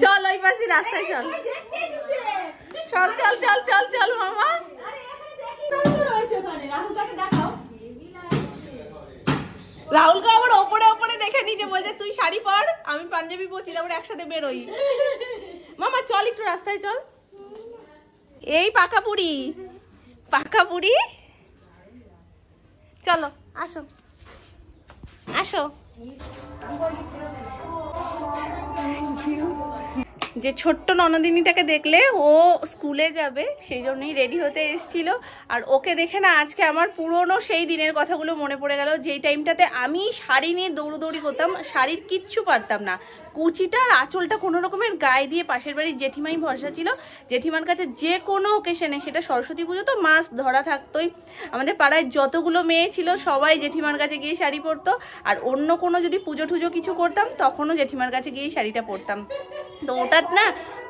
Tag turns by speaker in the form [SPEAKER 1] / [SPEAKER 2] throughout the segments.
[SPEAKER 1] চল ওই পাশে রাস্তায় চল চল চল চল চল চল মামা রাহুলকে আবার ওপরে ওপরে দেখে নিয়ে বলছে তুই শাড়ি পর আমি পাঞ্জাবি পরছি তারপরে একসাথে বেরোই মামা চল একটু রাস্তায় চল এই পাকা বুড়ি চলো আসো আসো যে ছোট্ট ননদিনীটাকে দেখলে ও স্কুলে যাবে সেই জন্যই রেডি হতে এসেছিল আর ওকে দেখে না আজকে আমার পুরনো সেই দিনের কথাগুলো মনে পড়ে গেল যেই টাইমটাতে আমি শাড়ি নিয়ে দৌড়দৌড়ি করতাম শাড়ির কিচ্ছু পারতাম না কুচিটা আর আঁচলটা কোনো রকমের গায়ে দিয়ে পাশের বাড়ির জেঠিমাই ভরসা ছিল জেঠিমার কাছে যে কোনো ওকেশনে সেটা সরস্বতী পুজো তো মাস ধরা থাকতোই আমাদের পাড়ায় যতগুলো মেয়ে ছিল সবাই জেঠিমার কাছে গিয়ে শাড়ি পরতো আর অন্য কোনো যদি পুজো টুজো কিছু করতাম তখনও জেঠিমার কাছে গিয়ে শাড়িটা পরতাম তো ওটা না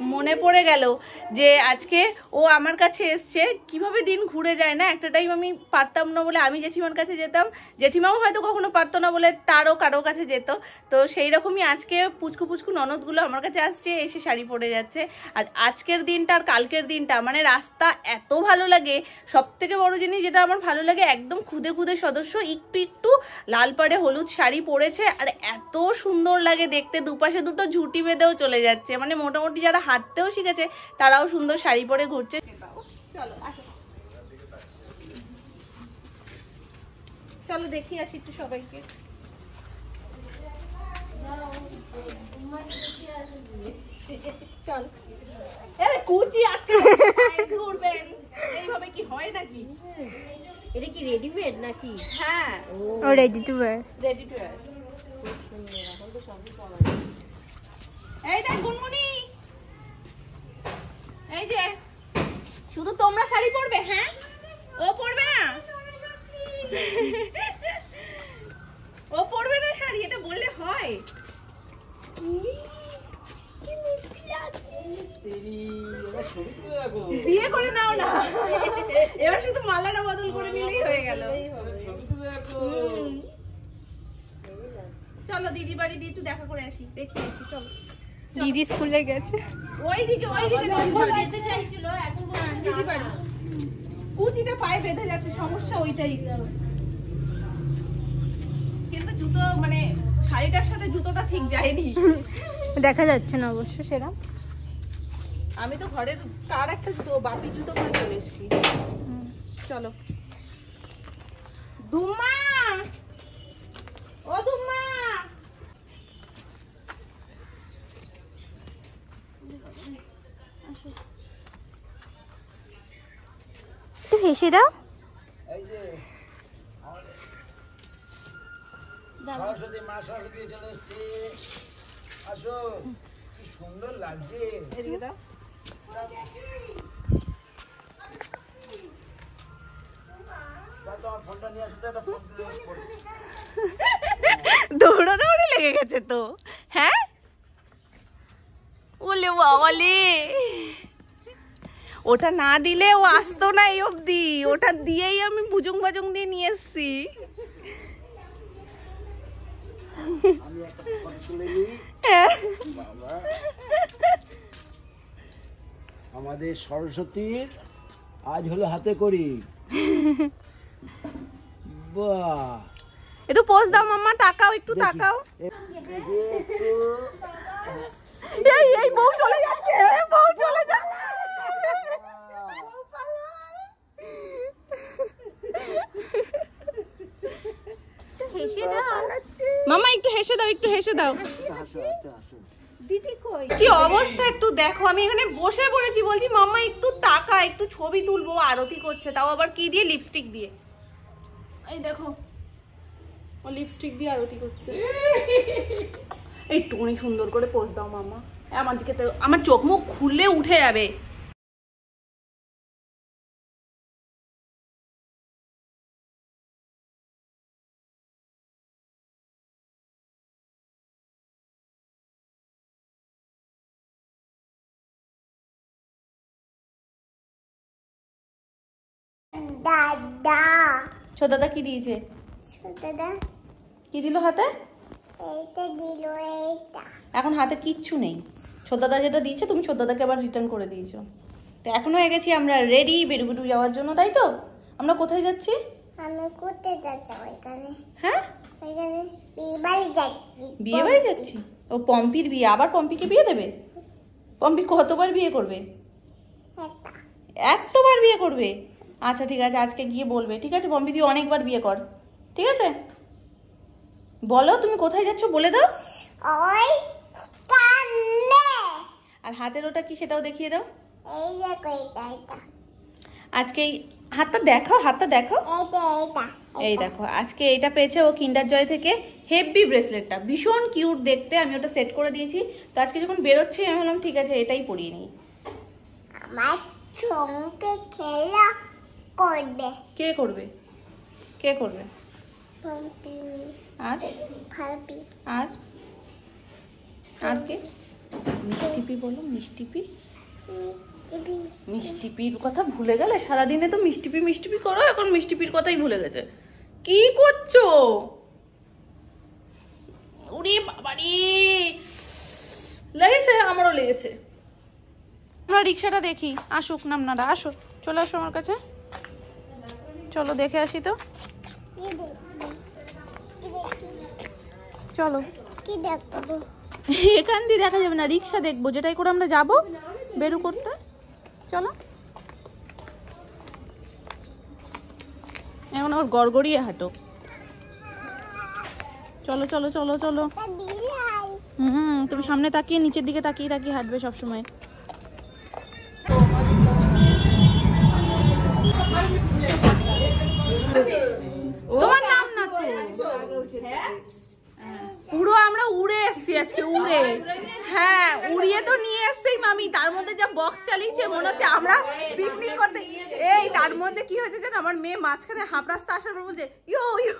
[SPEAKER 1] মনে পড়ে গেল যে আজকে ও আমার কাছে এসছে কিভাবে দিন ঘুরে যায় না একটা টাইম আমি পারতাম না বলে আমি জেঠিমার কাছে যেতাম জেঠিমাও হয়তো কখনো পারতো না বলে তারও কারো কাছে যেত তো সেই রকমই আজকে পুচকু পুচকু ননদগুলো আমার কাছে আসছে এসে শাড়ি পরে যাচ্ছে আর আজকের দিনটা আর কালকের দিনটা মানে রাস্তা এত ভালো লাগে সব থেকে বড় জিনিস যেটা আমার ভালো লাগে একদম খুদে খুদে সদস্য একটু একটু লাল পাড়ে হলুদ শাড়ি পরেছে আর এত সুন্দর লাগে দেখতে দুপাশে দুটো ঝুঁটি বেঁধেও চলে যাচ্ছে মানে মোটামুটি যারা হাঁটতেও শিখেছে তারাও সুন্দর শাড়ি পরে ঘুরছে চলো আসো চলো দেখি আসি একটু সবাইকে চল কুচি আটকে ঘুরবেন এইভাবে কি হয় নাকি
[SPEAKER 2] এটা কি রেডিমেড নাকি
[SPEAKER 1] হ্যাঁ
[SPEAKER 3] ও রেডি টু ওয়্যার
[SPEAKER 1] এই দেখ গুনগুনি এই যে শুধু তোমরা শাড়ি পরবে হ্যাঁ ও পরবে না ও পরবে না শাড়ি এটা বললে হয় বিয়ে করে নাও না এবার শুধু মালাটা বদল করে নিলেই হয়ে গেল চলো দিদি বাড়ি দিয়ে একটু দেখা করে আসি দেখি আসি চলো
[SPEAKER 3] দিদি স্কুলে গেছে
[SPEAKER 1] ওইদিকে যেতে চাইছিল এখন দিদি বাড়ি কুচিটা পায়ে বেঁধে যাচ্ছে সমস্যা ওইটাই কিন্তু জুতো মানে শাড়িটার সাথে জুতোটা ঠিক যায়নি
[SPEAKER 3] দেখা যাচ্ছে না অবশ্য সেরা
[SPEAKER 1] আমি তো ঘরের কার একটা জুতো বাপির জুতো পরে চলে এসেছি চলো দুম্মা ও দুম্মা
[SPEAKER 3] একটু হেসে দাও
[SPEAKER 4] এই যে সরস্বতী মা সরস্বতী চলে এসছে আসো কি সুন্দর লাগছে
[SPEAKER 1] এদিকে দাও
[SPEAKER 4] তোমার ফোনটা নিয়ে আসতে একটা ফোন
[SPEAKER 1] দৌড়াদৌড়ি লেগে গেছে তো হ্যাঁ ওলে বাবালে ওটা না দিলে ও আসতো না এই অবধি ওটা দিয়েই আমি বুজুং বাজুং দিয়ে নিয়ে এসছি
[SPEAKER 4] আমি একটা ফটো তুলে নিই বাবা আমাদের সরস্বতীর আজ হলো হাতে করি বাহ
[SPEAKER 1] একটু পোজ দাও মাম্মা তাকাও একটু তাকাও এই বউ চলে যাচ্ছে বউ চলে যাচ্ছে মামা একটু হেসে দাও একটু হেসে দাও দিদি কই কি অবস্থা একটু দেখো আমি এখানে বসে পড়েছি বলছি মাম্মা একটু তাকা একটু ছবি তুলবো আরতি করছে তাও আবার কি দিয়ে লিপস্টিক দিয়ে এই দেখো ও লিপস্টিক দিয়ে আরতি করছে একটুখানি সুন্দর করে পোজ দাও মাম্মা আমার দিকে তো আমার চোখ মুখ খুললে উঠে যাবে
[SPEAKER 3] দাদা
[SPEAKER 1] ছোট দাদা কি দিয়েছে
[SPEAKER 3] দাদা
[SPEAKER 1] কি দিল হাতে
[SPEAKER 3] এইটা দিল এইটা
[SPEAKER 1] এখন হাতে কিচ্ছু নেই ছোটদাদা যেটা দিয়েছে তুমি ছোটদাদাকে আবার রিটার্ন করে দিয়েছো। তো এখন হয়ে গেছি আমরা রেডি বেরুবেরু যাওয়ার জন্য, তাই তো? আমরা কোথায় যাচ্ছি?
[SPEAKER 3] আমি কোথায় যাচ্ছি? ওইখানে।
[SPEAKER 1] হ্যাঁ,
[SPEAKER 3] ওইখানে বিয়ে বাড়ি যাচ্ছি।
[SPEAKER 1] বিয়ে বাড়ি যাচ্ছি? ও পম্পির বিয়ে, আবার পম্পিকে বিয়ে দেবে? পম্পি কতবার বিয়ে করবে? এতবার বিয়ে করবে? আচ্ছা ঠিক আছে, আজকে গিয়ে বলবে। ঠিক আছে পম্পি, তুই অনেকবার বিয়ে কর, ঠিক আছে? বলো তুমি কোথায় যাচ্ছ, বলে দাও।
[SPEAKER 3] ওই কানে।
[SPEAKER 1] আর হাতের ওটা কি সেটাও দেখিয়ে দাও।
[SPEAKER 3] এই দেখো এটা।
[SPEAKER 1] আজকে হাতটা দেখাও, হাতটা দেখাও।
[SPEAKER 3] এটা।
[SPEAKER 1] এই দেখো, আজকে এটা পেয়েছে ও কিন্ডার জয় থেকে, হেভি ব্রেসলেটটা, ভীষণ কিউট দেখতে। আমি ওটা সেট করে দিয়েছি। তো আজকে যখন বেরোচ্ছে আমি বললাম ঠিক আছে এটাই পরিয়ে নিই।
[SPEAKER 3] আমার সঙ্গে খেলা করবে।
[SPEAKER 1] কে করবে? কে করবে?
[SPEAKER 3] পম্পি।
[SPEAKER 1] আর
[SPEAKER 3] ভাবি।
[SPEAKER 1] আর আর কে? মিষ্টিপি বলো, মিষ্টিপি। মিষ্টিপির কথা ভুলে গেলে? সারাদিনে তো মিষ্টিপি করো, এখন মিষ্টিপির কথাই ভুলে গেছে। কি করছো? ওরে বাবারে, লেগেছে? আমারও লেগেছে। আমরা রিক্সাটা দেখি, আসুক নামনারা, আসো, চলে আসো আমার কাছে, চলো দেখে আসি তো। চলো।
[SPEAKER 3] কি দেখবো?
[SPEAKER 1] এখান দিয়ে দেখা যাবে না, রিক্সা দেখবো, যেটাই করে আমরা যাবো বেরু করতে। চলো। এখন ওর গড়গড়িয়ে হাঁটো। চলো চলো চলো চলো। তুমি সামনে তাকিয়ে, নিচের দিকে তাকিয়ে তাকিয়ে হাঁটবে সবসময়। তোমার নাম না তো? পুরো আমরা উড়ে এসছি আজকে, উড়ে। হ্যাঁ, উড়িয়ে তো নিয়ে এসছি মামি। তার মধ্যে যা বক্স চালিয়েছে মনে হচ্ছে আমরা পিকনিক করতে। এই তার মধ্যে কি হয়েছে জানো, আমার মেয়ে মাঝখানে হাফ রাস্তা আসার পর বলছে ইয়ো ইয়ো,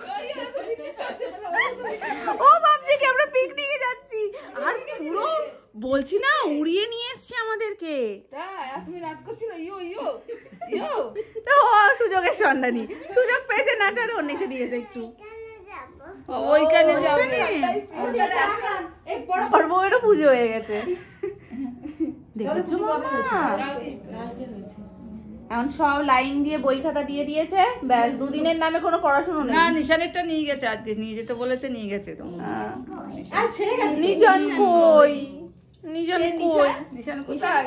[SPEAKER 1] ও ভাবছে কি আমরা পিকনিকে যাচ্ছি। আর পুরো বলছি না উড়িয়ে নিয়ে এসছে আমাদেরকে।
[SPEAKER 2] তুমি নাচ করছিল ইয়ো ইয়ো ইয়ো।
[SPEAKER 1] তো সুযোগের সন্ধানী, সুযোগ পেয়েছে নাচার, ওর নিচে দিয়েছে একটু।
[SPEAKER 2] ওইখানে যাও।
[SPEAKER 1] বউয়েরও পুজো হয়ে গেছে, দেখেছো মামা? এখন সব লাইন দিয়ে বই খাতা দিয়ে দিয়েছে, ব্যাস। দুদিনের নামে কোনো পড়াশোনা নেই।
[SPEAKER 2] না, নিশানেরটা নিয়ে গেছে, আজকে নিয়ে যেতে বলেছে, নিয়ে গেছে।
[SPEAKER 1] নিজন কই? নিজন কই?
[SPEAKER 2] নিশান কোথায়?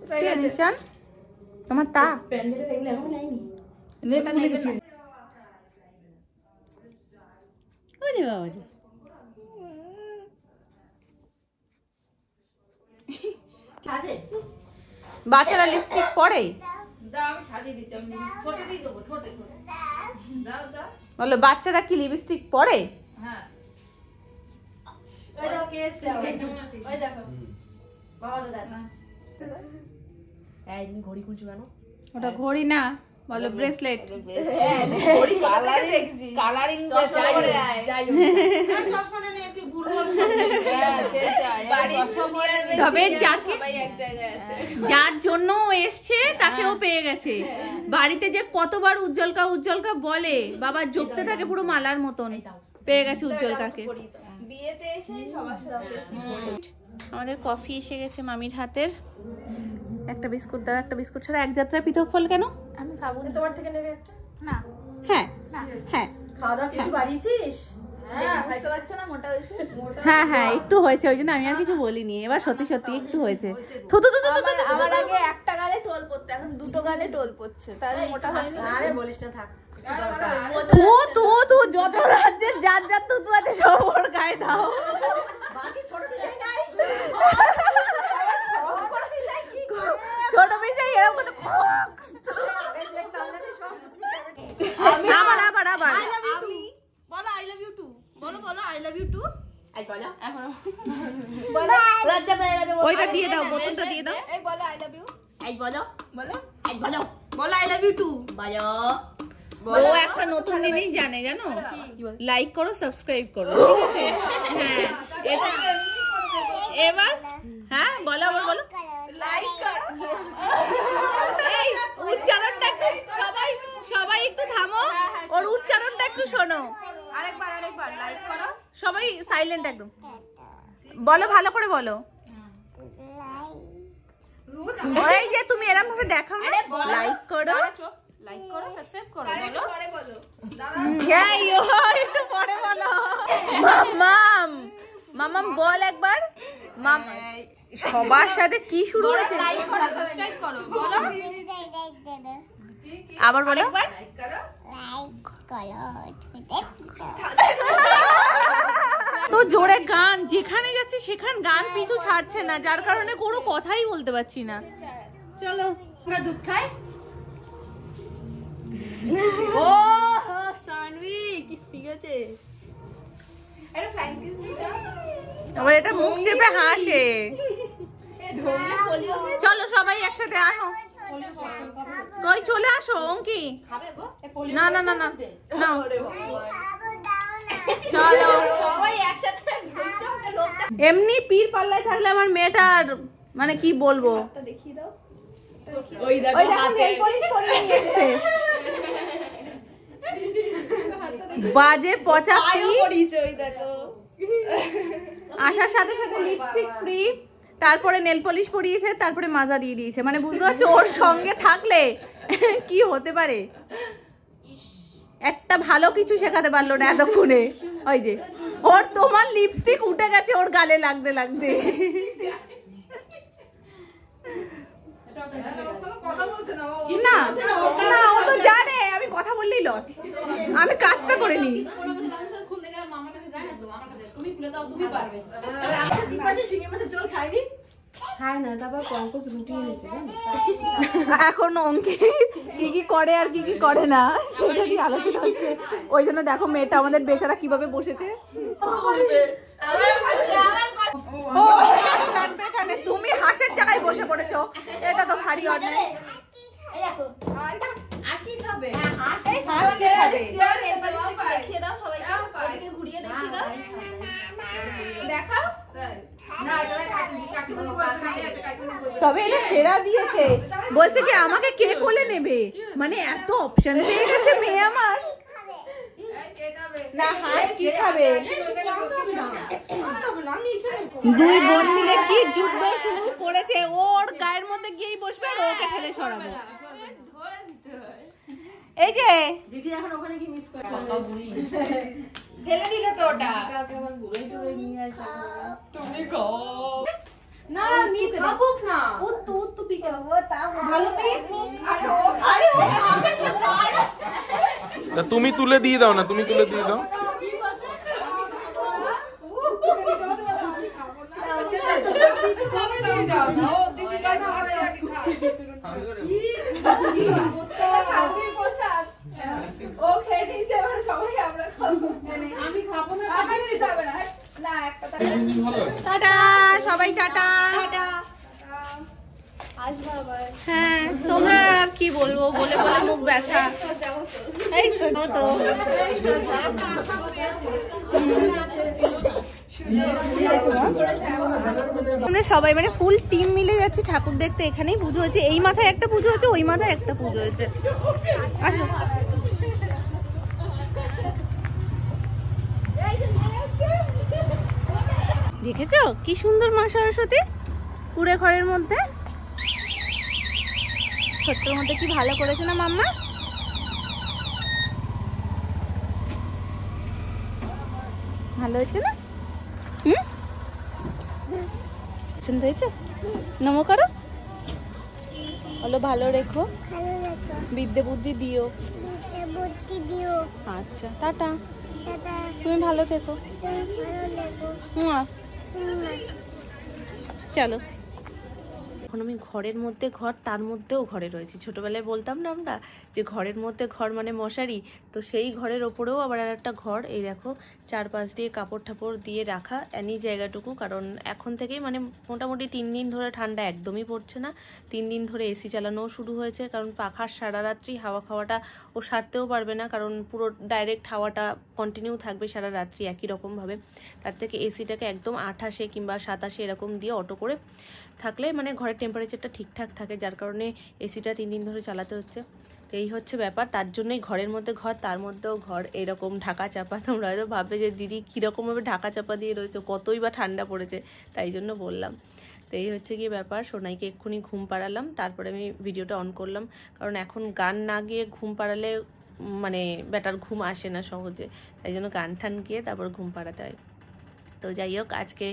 [SPEAKER 2] কোথায় গেছে?
[SPEAKER 1] নিশান তোমার তা
[SPEAKER 2] নেট খুলে গেছে।
[SPEAKER 1] বাচ্চারা লিপস্টিক পরে?
[SPEAKER 2] দাও, আমি সাজিয়ে দিচ্ছি। আমি ছোট দিয়ে দেবো, ছোট ছোট। দাও দাও।
[SPEAKER 1] বলো বাচ্চারা কি লিপস্টিক পরে?
[SPEAKER 2] হ্যাঁ।
[SPEAKER 5] ঘড়ি খুলছো কেন?
[SPEAKER 1] ওটা ঘড়ি না, বলো ব্রেসলেট।
[SPEAKER 2] কালারিং
[SPEAKER 1] তবে যার জন্য এসছে তাকেও পেয়ে গেছে। বাড়িতে যে কতবার উজ্জ্বলকা বলে, বাবা জপতে থাকে পুরো মালার মতন, পেয়ে গেছে উজ্জ্বলকাকে।
[SPEAKER 5] বিয়েতে এসে সবার সাথে
[SPEAKER 1] আমাদের কফি এসে গেছে মামির হাতের। একটা বিস্কুট দাও, একটা বিস্কুট ছাড়া এক যাত্রা পৃথক ফল কেন?
[SPEAKER 5] আমি খাবো না। তোমার থেকে নেবে একটা? না।
[SPEAKER 1] হ্যাঁ হ্যাঁ,
[SPEAKER 5] খাওয়া দাওয়া একটু বাড়িয়েছিস?
[SPEAKER 1] হ্যাঁ হ্যাঁ একটু হয়েছে, ওই জন্য আমি আর কিছু বলিনি। এবার সত্যি সত্যি একটু হয়েছে।
[SPEAKER 6] আমার আগে একটা গালে টোল পড়তো, এখন দুটো গালে টোল পড়ছে, তাহলে মোটা হয়নি।
[SPEAKER 5] আরে বলিস না, থাক।
[SPEAKER 1] তো যত রাজ্যের যার যার তুতু আছে সব ওর গায়ে দাও।
[SPEAKER 5] বাকি ছোট বিষয় নাই।
[SPEAKER 1] ছোট বিষয় এরকম তো আবার
[SPEAKER 5] আমি বলো আই লাভ ইউ টু। বলো I love you too. I বলো এখন লজ্জা পেয়ে গেছে।
[SPEAKER 1] ওইটা দিয়ে দাও, বোতলটা দিয়ে দাও।
[SPEAKER 6] এই বলো আই লাভ ইউ।
[SPEAKER 5] আই বলো আই লাভ ইউ টু। বলো
[SPEAKER 1] ও একটা নতুন জিনিস জানে, জানো? লাইক করো, সাবস্ক্রাইব করো, ঠিক আছে? হ্যাঁ এটা এবার হ্যাঁ বলো, আবার বলো
[SPEAKER 5] লাইক করো।
[SPEAKER 1] এই উচ্চারণটা একটু সবাই একটু থামো, ওর উচ্চারণটা একটু শোনো।
[SPEAKER 5] আরেকবার লাইক করো।
[SPEAKER 1] সবাই সাইলেন্ট একদম। বলো ভালো করে বলো। এই যে তুমি এরকম ভাবে দেখাও না, লাইক করো,
[SPEAKER 5] লাইক করো, সাবস্ক্রাইব করো, বলো।
[SPEAKER 1] একটু পরে বলো। মামাম মামাম বল একবার। সবার সাথে কি শুরু হয়েছে?
[SPEAKER 5] লাইক করো, সাবস্ক্রাইব করো, বলো।
[SPEAKER 1] আবার বলো একবার।
[SPEAKER 3] লাইক করো
[SPEAKER 1] তো জোরে গান, যেখানে যাচ্ছে সেখানে গান পিছু ছাড়ছে না, যার কারণে কোনো কথাই বলতে পারছি না। চলো দুধ খাই। ও সানভি কি শিখেছে, আবার এটা মুখ চেপে হাসে। চলো সবাই একসাথে আসো, কই চলে আসো। অঙ্কি না না না না নাও, চলো
[SPEAKER 5] সবাই একসাথে।
[SPEAKER 1] এমনি পীর পাল্লায় থাকলে আমার মেয়েটার মানে কি বলবো, ওই দেখো nail polish পরিয়ে নিয়ে এসেছে। বাজে 85, আসার সাথে সাথে লিপস্টিক ফ্রি, তারপরে নেল পলিশ পরিয়েছে, তারপরে মাজা দিয়ে দিয়েছে। মানে বুঝতে পারছো ওর সঙ্গে থাকলে কি হতে পারে। একটা ভালো কিছু শেখাতে পারলো না এতক্ষণে। ওই যে ওর তোমার লিপস্টিক উঠে গেছে ওর গালে লাগতে লাগতে। না না ও তো জানে আমি কথা বললেই লস, আমি কাজটা করে নিই। এখন অঙ্কি কি কি করে আর কি কি করে না সেটা কি আলোচনা হচ্ছে। ওই জন্য দেখো মেয়েটা আমাদের বেচারা কিভাবে বসেছে। তুমি হাঁসের জায়গায় বসে পড়েছো, এটা তো ভারী অন্যায়।
[SPEAKER 5] দেখিয়ে দাও সবাইকে, ঘুরিয়ে দেখিয়ে দাও, দেখাও।
[SPEAKER 1] তবে এটা সেরা দিয়েছে, বলছে কি আমাকে কে কোলে নেবে, মানে এত অপশন পেয়ে গেছে মেয়ে আমার। না হাঁস কি খাবে, দুই বোন মিলে কি যুদ্ধ শুরু করেছে। ওর গায়ের মধ্যে গিয়েই বসবে আর ওকে ঠেলে সরাবো। এই যে
[SPEAKER 2] দিদি এখন ওখানে কি মিস করে ফেলে দিলে তো ওটা। তুমি খাও না, নিতে খাবুক না, উত্তু উত্তু পিকে ও তা ভালো পিক। আরে ও খাবে তো কার,
[SPEAKER 7] তা তুমি তুলে দিয়ে দাও না, তুমি তুলে দিয়ে দাও।
[SPEAKER 5] ও খেয়ে নিয়েছে, এবার সবাই আমরা খাবো। আমি খাবো না, না একটা
[SPEAKER 1] টাটা সবাই, টাটা। হ্যাঁ তোমরা আর কি বলবো, বলে বলে মুখ ব্যথা। এই তো আমরা সবাই মানে ফুল টিম মিলে যাচ্ছি ঠাকুর দেখতে। এখানেই পুজো হয়েছে, এই মাথায় একটা পুজো হয়েছে, ওই মাথায় একটা পুজো হয়েছে। আসো দেখেছো কি সুন্দর মা সরস্বতী কুড়ে ঘরের মধ্যে, ছোট্টর মধ্যে কি ভালো করেছে না মাম্মা। ভালো হয়েছে না? পছন্দ হয়েছে? নমো করো, বলো ভালো রেখো, বিদ্যে বুদ্ধি দিও। আচ্ছা টাটা, তুমি ভালো থেকো। চলো এখন আমি ঘরের মধ্যে ঘর, তার মধ্যেও ঘরে রয়েছি। ছোটবেলায় বলতাম না আমরা যে ঘরের মধ্যে ঘর মানে মশারি, তো সেই ঘরের ওপরেও আবার আর একটা ঘর। এই দেখো চারপাশ দিয়ে কাপড় ঠাপড় দিয়ে রাখা এনি জায়গাটুকু, কারণ এখন থেকেই মানে মোটামুটি 3 দিন ধরে ঠান্ডা একদমই পড়ছে না। 3 দিন ধরে এসি চালানোও শুরু হয়েছে, কারণ পাখার সারা রাত্রি হাওয়া খাওয়াটা ও সারতেও পারবে না, কারণ পুরো ডাইরেক্ট হাওয়াটা কন্টিনিউ থাকবে সারা রাত্রি একই রকমভাবে। তার থেকে এসিটাকে একদম 28 কিংবা 27 এরকম দিয়ে অটো করে থাকলে মানে ঘরের টেম্পারেচারটা ঠিকঠাক থাকে, যার কারণে এসিটা 3 দিন ধরে চালাতে হচ্ছে। এই হচ্ছে ব্যাপার, তার জন্যই ঘরের মধ্যে ঘর, তার মধ্যেও ঘর এরকম ঢাকা চাপা। তোমরা হয়তো ভাববে যে দিদি কীরকমভাবে ঢাকা চাপা দিয়ে রয়েছে, কতই বা ঠান্ডা পড়েছে, তাই জন্য বললাম। তো এই হচ্ছে গিয়ে ব্যাপার। সোনাইকে এক্ষুনি ঘুম পাড়ালাম, তারপরে আমি ভিডিওটা অন করলাম, কারণ এখন গান না গিয়ে ঘুম পাড়ালে মানে বেটার ঘুম আসে না সহজে, তাই জন্য গান ঠান গিয়ে তারপর ঘুম পাড়াতে হয়। তো যাই হোক, আজকে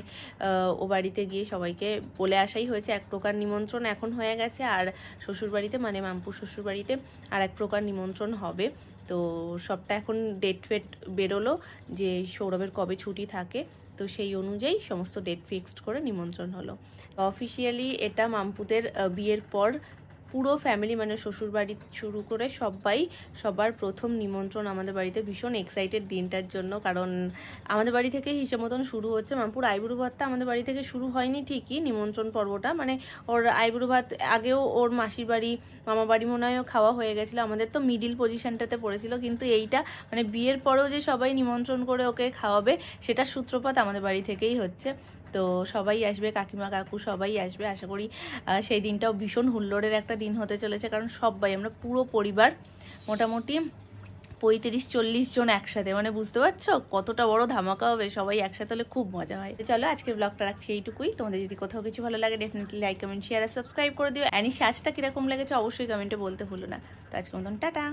[SPEAKER 1] ও বাড়িতে গিয়ে সবাইকে বলে আসাই হয়েছে, এক প্রকার নিমন্ত্রণ এখন হয়ে গেছে, আর শ্বশুরবাড়িতে মানে মামপুর শ্বশুরবাড়িতে আর এক প্রকার নিমন্ত্রণ হবে। তো সবটা এখন ডেট ফেট বেরোলো যে সৌরভের কবে ছুটি থাকে, তো সেই অনুযায়ী সমস্ত ডেট ফিক্সড করে নিমন্ত্রণ হলো। অফিসিয়ালি এটা মামপুদের বিয়ের পর পুরো ফ্যামিলি মানে শ্বশুরবাড়ি শুরু করে সবার প্রথম নিমন্ত্রণ আমাদের বাড়িতে। ভীষণ এক্সাইটেড দিনটার জন্য, কারণ আমাদের বাড়ি থেকে হিসেব মতন শুরু হচ্ছে। মামপুর আইবুড়ো ভাতটা আমাদের বাড়ি থেকে শুরু হয়নি ঠিকই, নিমন্ত্রণ পর্বটা মানে ওর আইবুড়ো ভাত আগেও ওর মাসির বাড়ি মামা বাড়ি মনে হয় খাওয়া হয়ে গেছিলো, আমাদের তো মিডিল পজিশনটাতে পড়েছিল। কিন্তু এইটা মানে বিয়ের পরেও যে সবাই নিমন্ত্রণ করে ওকে খাওয়াবে, সেটার সূত্রপাত আমাদের বাড়ি থেকেই হচ্ছে। তো সবাই আসবে, কাকিমা কাকু সবাই আসবে। আশা করি সেই দিনটাও ভীষণ হুল্লোড়ের একটা দিন হতে চলেছে, কারণ সবাই আমরা পুরো পরিবার মোটামুটি 35-40 জন একসাথে, মানে বুঝতে পারছো কতটা বড় ধামাকা হবে। সবাই একসাথে হলে খুব মজা হয়। তো চলো আজকের ব্লগটা রাখছি এইটুকুই। তোমাদের যদি কোথাও কিছু ভালো লাগে ডেফিনেটলি লাইক কমেন্ট শেয়ার আর সাবস্ক্রাইব করে দিও। অ্যানি সাজটা কিরকম লেগেছে অবশ্যই কমেন্টে বলতে ভুলো না। তো আজকের মতন টাটা।